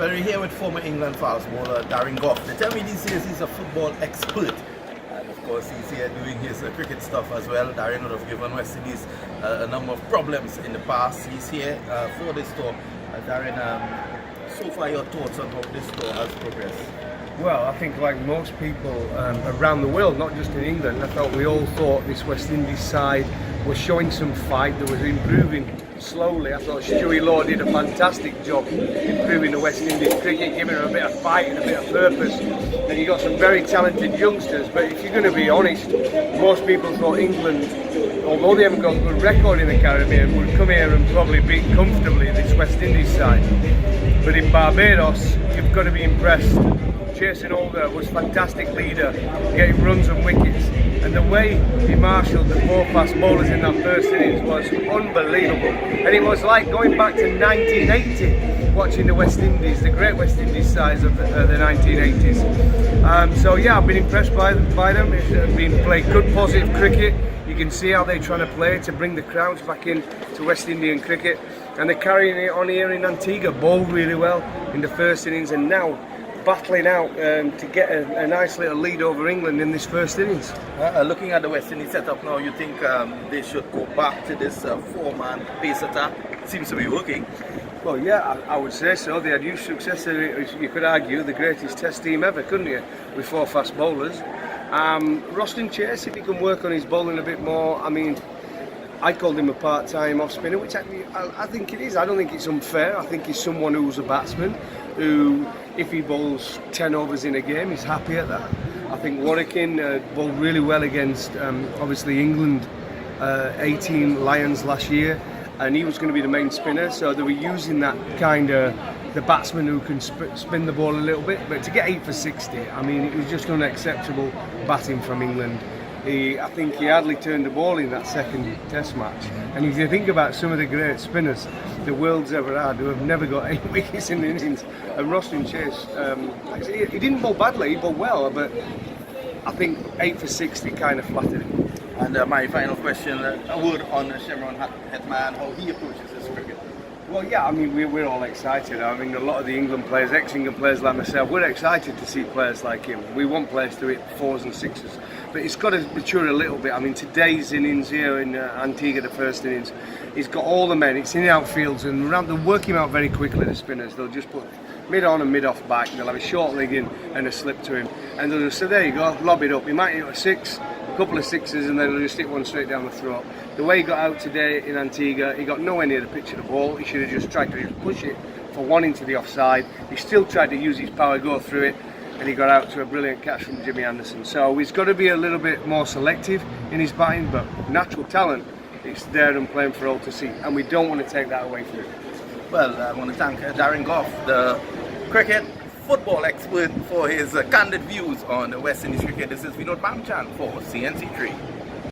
Well, we're here with former England fast bowler Darren Gough. They tell me these days he's a football expert. And of course, he's here doing his cricket stuff as well. Darren would have given West Indies a number of problems in the past. He's here for this tour. Darren, so far your thoughts on how this tour has progressed? Well, I think like most people around the world, not just in England, I felt we all thought this West Indies side was showing some fight, that was improving slowly. I thought Stewie Law did a fantastic job improving the West Indies cricket, giving them a bit of fight and a bit of purpose. And you got some very talented youngsters, but if you're going to be honest, most people thought England, although they haven't got a good record in the Caribbean, would come here and probably beat comfortably this West Indies side. But in Barbados, you've got to be impressed. Jason Holder was a fantastic leader, getting runs and wickets, and the way he marshalled the four fast bowlers in that first innings was unbelievable. And it was like going back to 1980, watching the West Indies, the great West Indies sides of the 1980s. So yeah, I've been impressed by them. It's been played good, positive cricket. You can see how they're trying to play to bring the crowds back in to West Indian cricket, and they're carrying it on here in Antigua. Bowled really well in the first innings, and now battling out to get a nice little lead over England in this first innings. Looking at the West Indies setup now, you think they should go back to this four-man pace attack? Seems to be working. Well, yeah, I would say so. They had huge success. You could argue the greatest test team ever, couldn't you? With four fast bowlers. Roston Chase, if he can work on his bowling a bit more. I mean, I called him a part-time off-spinner, which I think it is. I don't think it's unfair. I think he's someone who's a batsman who, if he bowls 10 overs in a game, is happy at that. I think Warwicken bowled really well against, obviously, England 18 Lions last year, and he was going to be the main spinner, so they were using that kind of the batsman who can spin the ball a little bit. But to get 8 for 60, I mean, it was just unacceptable batting from England. I think he hardly turned the ball in that second test match. And if you think about some of the great spinners the world's ever had who have never got 8 wickets in innings, and Roston Chase, he didn't bowl badly, he bowled well, but I think 8 for 60 kind of flattered him. And my final question, a word on Shimron Hetman, how he approaches this cricket. Well, yeah, I mean, we're all excited. I mean, a lot of the England players, ex-England players like myself, we're excited to see players like him. We want players to hit 4s and 6s. But it's got to mature a little bit. I mean, today's innings here in Antigua, the first innings, he's got all the men. It's in the outfields, and they'll work him out very quickly, the spinners. They'll just put mid on and mid off back. They'll have a short leg in and a slip to him. And they'll just say, there you go, lob it up. He might hit a 6, a couple of 6s, and then he'll just hit one straight down the throat. The way he got out today in Antigua, he got nowhere near the pitch of the ball. He should have just tried to push it for one into the offside. He still tried to use his power, go through it, and he got out to a brilliant catch from Jimmy Anderson. So he's got to be a little bit more selective in his batting, but natural talent, it's there and playing for all to see, and we don't want to take that away from him. Well, I want to thank Darren Gough, the cricket football expert, for his candid views on West Indies cricket. This is Vinod Bamchan for CNC3.